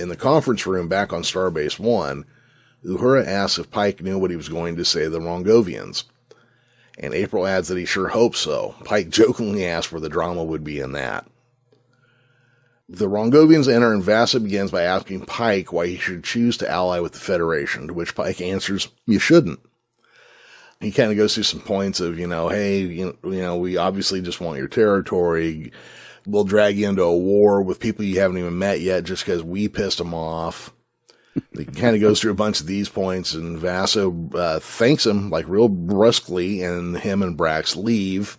In the conference room back on Starbase 1, Uhura asks if Pike knew what he was going to say to the Rongovians. And April adds that he sure hopes so. Pike jokingly asks where the drama would be in that. The Rongovians enter and Vasa begins by asking Pike why he should choose to ally with the Federation, to which Pike answers, "You shouldn't." He kind of goes through some points of, hey, we obviously just want your territory. We'll drag you into a war with people you haven't even met yet just because we pissed them off. He kind of goes through a bunch of these points, and Vasa thanks him, like, real brusquely, and him and Brax leave.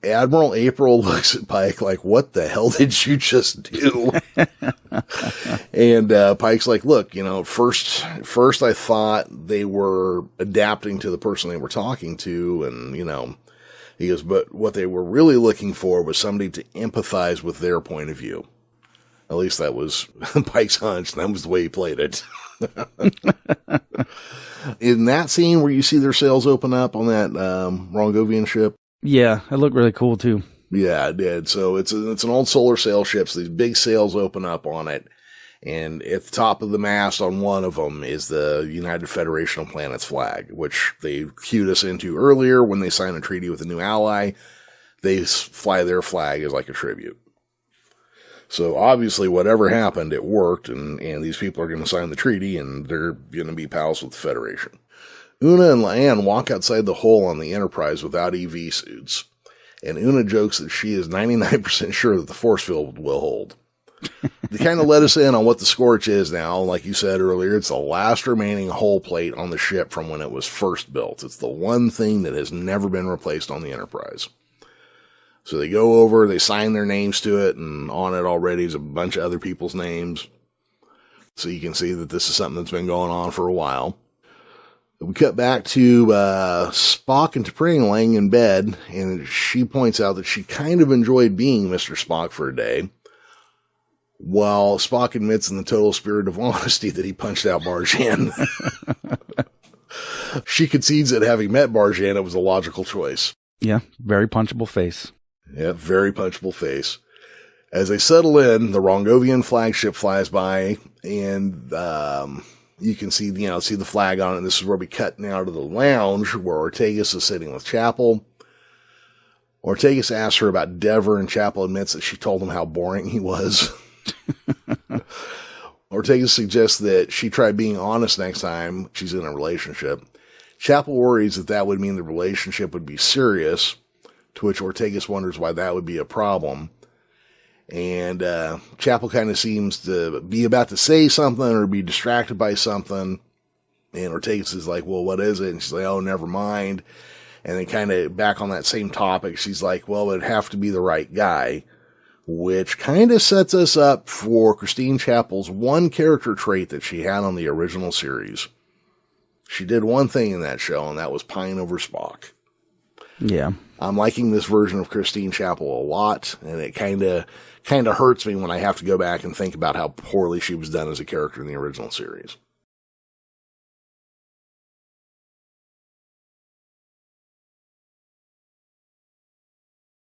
Admiral April looks at Pike like, "What the hell did you just do?" And Pike's like, "Look, first I thought they were adapting to the person they were talking to, and, he goes, but what they were really looking for was somebody to empathize with their point of view." At least that was Pike's hunch, and that was the way he played it. In that scene where you see their sails open up on that Rongovian ship. Yeah, it looked really cool too. Yeah, it did. So it's an old solar sail ship, so these big sails open up on it, and at the top of the mast on one of them is the United Federation of Planets flag, which they cued us into earlier when they signed a treaty with a new ally. They fly their flag as like a tribute. So obviously whatever happened, it worked, and these people are going to sign the treaty, and they're going to be pals with the Federation. Una and La'an walk outside the hull on the Enterprise without EV suits, and Una jokes that she is 99% sure that the force field will hold. They kind of let us in on what the Scorch is now. Like you said earlier, it's the last remaining hull plate on the ship from when it was first built. It's the one thing that has never been replaced on the Enterprise. So they go over, they sign their names to it, and on it already is a bunch of other people's names. So you can see that this is something that's been going on for a while. We cut back to Spock and T'Pring laying in bed, and she points out that she kind of enjoyed being Mr. Spock for a day, while Spock admits in the total spirit of honesty that he punched out Barjan. She concedes that having met Barjan, it was a logical choice. Yeah, very punchable face. Yeah, very punchable face. As they settle in, the Rongovian flagship flies by, and you can see the flag on it. This is where we cut now to the lounge where Ortegas is sitting with Chapel. Ortegas asks her about Dever, and Chapel admits that she told him how boring he was. Ortegas suggests that she try being honest next time she's in a relationship. Chapel worries that would mean the relationship would be serious, to which Ortegas wonders why that would be a problem. And Chapel kind of seems to be about to say something or be distracted by something. And Ortegas is like, "Well, what is it?" And she's like, "Oh, never mind." And then kind of back on that same topic, she's like, "Well, it'd have to be the right guy," which kind of sets us up for Christine Chapel's one character trait that she had on the original series. She did one thing in that show, and that was pine over Spock. Yeah. I'm liking this version of Christine Chapel a lot, and it kind of hurts me when I have to go back and think about how poorly she was done as a character in the original series.